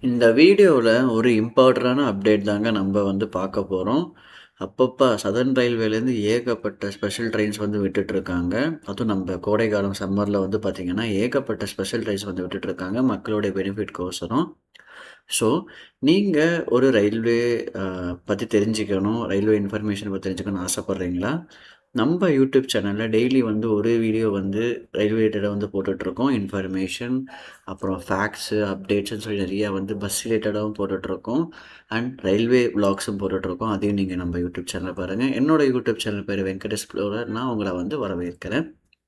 இந்த வீடியோல ஒரு இம்பார்ட்டன்டான அப்டேட் தாங்க நம்ம வந்து பார்க்க போறோம். அப்பப்ப சதர்ன் ரயில்வேலேருந்து ஏகப்பட்ட ஸ்பெஷல் ட்ரெயின்ஸ் வந்து விட்டுட்டுருக்காங்க. அதுவும் நம்ம கோடைக்காலம் சம்மர்ல வந்து பார்த்தீங்கன்னா, ஏகப்பட்ட ஸ்பெஷல் ட்ரெயின்ஸ் வந்து விட்டுட்டுருக்காங்க. மக்களுடைய பெனிஃபிட்கோசரம். ஸோ, நீங்க ஒரு ரயில்வே அ பத்தி தெரிஞ்சுக்கணும், ரயில்வே இன்ஃபர்மேஷன் பத்தி தெரிஞ்சுக்கணும்னு ஆசைப்படுறீங்களா? நம்ப யூடியூப் சேனல்ல டெய்லி வந்து ஒரு வீடியோ வந்து ரயில்வே ரிலேட்டடா வந்து போட்டுட்ருக்கோம். இன்ஃபர்மேஷன், அப்புறம் ஃபேக்ட்ஸு, அப்டேட்ஸ்ன்னு சொல்லி நெறையா வந்து பஸ் ரிலேட்டடாவும் போட்டுட்ருக்கோம். அண்ட் ரயில்வே விளாக்ஸும் போட்டுட்ருக்கோம். அதையும் நீங்க நம்ம யூடியூப் சேனல்ல பாருங்க. என்னோட யூடியூப் சேனல் பேரு வெங்கட் எக்ஸ்ப்ளோரர். நான் உங்கள வந்து வரவேற்கிறேன்.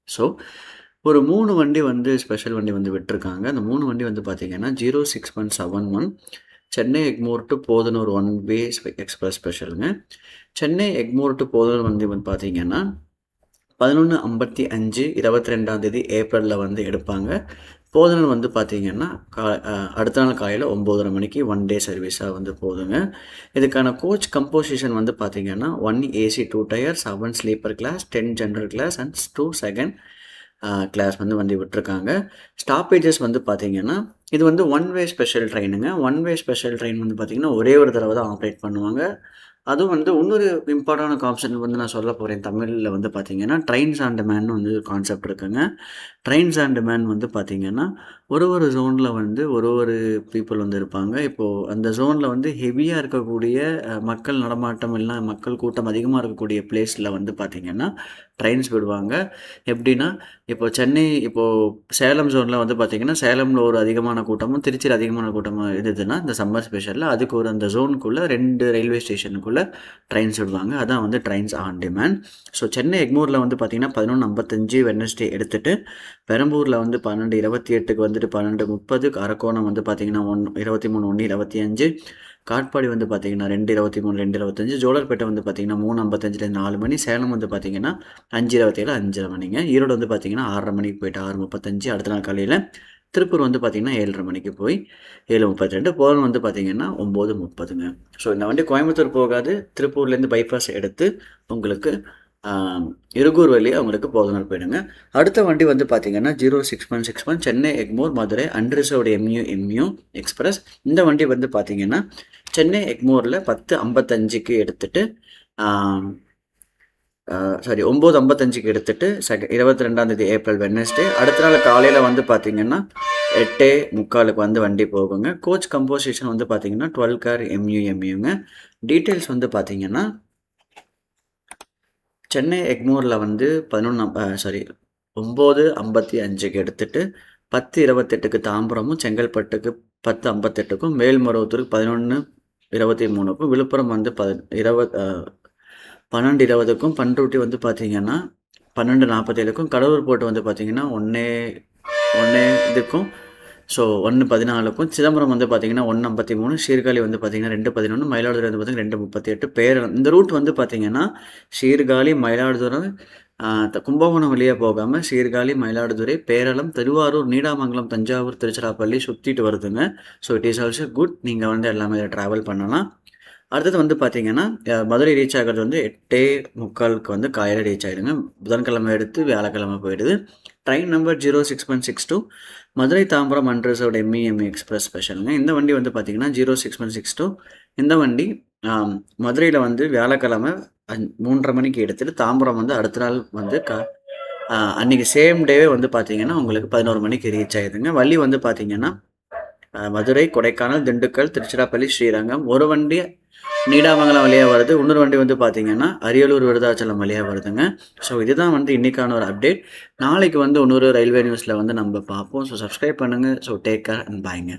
ஸோ, ஒரு 3 வண்டி வந்து ஸ்பெஷல் வண்டி வந்து விட்டுருக்காங்க. அந்த 3 வண்டி வந்து பார்த்தீங்கன்னா, 06.71 Chennai Egmore to Podanur one way express ஸ்பெஷலுங்க. சென்னை எக்மோர் டூ போதனூர் வந்து பார்த்தீங்கன்னா 11:55 22ஆம் தேதி ஏப்ரல்ல வந்து எடுப்பாங்க. போதனூர் வந்து பார்த்தீங்கன்னா, கா அ அடுத்த நாள் காலையில 9:30 மணிக்கு ஒன் டே சர்வீஸா வந்து போதுங்க. இதுக்கான கோச் கம்போசிஷன் வந்து பார்த்தீங்கன்னா, 1 AC 2 tier, 7 sleeper class, 10 general class and 2 second class வந்து வண்டி விட்டுருக்காங்க. ஸ்டாப்பேஜஸ் வந்து பார்த்தீங்கன்னா, இது வந்து ஒன் வே ஸ்பெஷல் ட்ரெயினுங்க. ஒன் வே ஸ்பெஷல் ட்ரெயின் வந்து பார்த்தீங்கன்னா, ஒரே ஒரு தடவ தான் ஆப்ரேட் பண்ணுவாங்க. அதுவும் வந்து இன்னொரு இம்பார்ட்டன்டான கான்செப்ட் வந்து நான் சொல்லப் போறேன். தமிழ்ல வந்து பார்த்தீங்கன்னா, ட்ரெயின்ஸ் ஆன் டிமாண்ட்னு வந்து ஒரு கான்செப்ட் இருக்குங்க. ட்ரெயின்ஸ் ஆன் டிமாண்ட் வந்து பார்த்தீங்கன்னா, ஒரு ஜோன்ல வந்து ஒரு பீப்பிள் வந்து இருப்பாங்க. இப்போ அந்த ஜோன்ல வந்து ஹெவியா இருக்கக்கூடிய மக்கள் நடமாட்டம் இல்ல மக்கள் கூட்டம் அதிகமா இருக்கக்கூடிய பிளேஸ்ல வந்து பார்த்தீங்கன்னா, ட்ரெயின்ஸ் விடுவாங்க. எப்படின்னா, இப்போ சேலம் ஜோன்ல வந்து பார்த்தீங்கன்னா, சேலம்ல ஒரு அதிகமான கூட்டமும், திருச்சியில அதிகமான கூட்டமும் இருந்ததுன்னா, இந்த சம்மர் ஸ்பெஷல்ல அதுக்கு ஒரு அந்த ஜோனுக்குள்ள 2 ரயில்வே ஸ்டேஷனுக்குள்ள ட்ரெயின்ஸ் விடுவாங்க. அதான் வந்து trains on demand. So Chennai எக்மோர்ல வந்து பார்த்தீங்கன்னா, 11:55 வெட்னஸ்டே எடுத்துட்டு, பெரம்பூர்ல வந்து 12:28க்கு வந்துட்டு 12:30, அரக்கோணம் வந்து பார்த்தீங்கன்னா, 23 1 25, காட்பாடி வந்து பார்த்தீங்கன்னா 2:23 2:25, ஜோலார்பேட்டை வந்து பார்த்தீங்கன்னா 3:55லேருந்து 4 மணி, சேலம் வந்து பார்த்தீங்கன்னா 5:27 5:30 மணிங்க. ஈரோடு வந்து பார்த்தீங்கன்னா 6:30 மணிக்கு போயிட்டு 6:35, அடுத்த நாள் காலையில திருப்பூர் வந்து பார்த்தீங்கன்னா 7:30 மணிக்கு போய் 7:32, போரூர் வந்து பார்த்தீங்கன்னா 9:30ங்க. ஸோ இந்த வண்டி கோயம்புத்தூர் போகாது. திருப்பூர்லேருந்து பைபாஸ் எடுத்து உங்களுக்கு ஆ இருகூர் வழியா உங்களுக்கு போதனூர் போயிடுங்க. அடுத்த வண்டி வந்து பார்த்தீங்கன்னா 06.61 Chennai Egmore Madurai unreserved mu express. இந்த வண்டி வந்து பார்த்தீங்கன்னா, சென்னை எக்மோர்ல 10:55க்கு எடுத்துட்டு, ஆ சாரி 9:55க்கு எடுத்துட்டு 22ஆம் தேதி ஏப்ரல் வெட்னஸ்டே. அடுத்த நாள் காலையில வந்து பார்த்தீங்கன்னா, 8:45க்கு வந்து வண்டி போகுங்க. கோச் கம்போசிஷன் வந்து பார்த்தீங்கன்னா, 12 கார் எம்யூங்க. டீட்டெயில்ஸ் வந்து பார்த்தீங்கன்னா, சென்னை எக்மோர்ல வந்து 9:55க்கு எடுத்துட்டு, 10:28க்கு தாம்பரமும், செங்கல்பட்டுக்கு 10:58க்கும், மேல்மருவத்தூருக்கு 11:23க்கும், விழுப்புரம் வந்து 12:20க்கும், பண்ருட்டி வந்து பார்த்தீங்கன்னா 12:47க்கும், கடலூர் போர்ட் வந்து பார்த்தீங்கன்னா 1 இதுக்கும், ஸோ 1:14க்கும், சிதம்பரம் வந்து பார்த்தீங்கன்னா 1:53, சீர்காழி வந்து பார்த்தீங்கன்னா 2:11, மயிலாடுதுறை வந்து பார்த்தீங்கன்னா 2:38, பேரளம் இந்த ரூட் வந்து பார்த்தீங்கன்னா சீர்காழி, மயிலாடுதுறை, கும்பகோணம் வழியா போகாம சீர்காழி, மயிலாடுதுறை, பேரளம், திருவாரூர், நீடாமங்கலம், தஞ்சாவூர், திருச்சிராப்பள்ளி சுத்திட்டு வருதுங்க. So it is also good. நீங்க வந்து எல்லாமே இதில டிராவல் பண்ணலாம். அடுத்தது வந்து பார்த்தீங்கன்னா, மதுரை ரீச் ஆகுறது வந்து 8:45க்கு வந்து காலையில ரீச் ஆயிடுங்க. புதன்கிழமை எடுத்து வியாழக்கிழமை போயிடுது. Train number 06.62 Madurai Tambaram unreserved MEMU express ஸ்பெஷலுங்க. இந்த வண்டி வந்து பார்த்தீங்கன்னா 06.62 இந்த வண்டி மதுரையில வந்து வியாழக்கிழமை 3:30 மணிக்கு எடுத்துட்டு, தாம்பரம் வந்து அடுத்த நாள் வந்து அன்னைக்கு சேம் டேவே வந்து பார்த்தீங்கன்னா, உங்களுக்கு 11 மணிக்கு ரீச் ஆயிடுதுங்க. வழி வந்து பார்த்தீங்கன்னா, மதுரை, கொடைக்கானல், திண்டுக்கல், திருச்சிராப்பள்ளி, ஸ்ரீரங்கம். ஒரு வண்டி நீடாமங்கலம் வழியா வருது. இன்னொரு வண்டி வந்து பார்த்தீங்கன்னா, அரியலூர், விருதாச்சலம் வழியா வருதுங்க. ஸோ இதுதான் வந்து இன்னைக்கான ஒரு அப்டேட். நாளைக்கு வந்து இன்னொரு ரயில்வே நியூஸ்ல வந்து நம்ம பார்ப்போம். ஸோ சப்ஸ்கிரைப் பண்ணுங்க. ஸோ டேக் கேர் அண்ட் பாய்ங்க.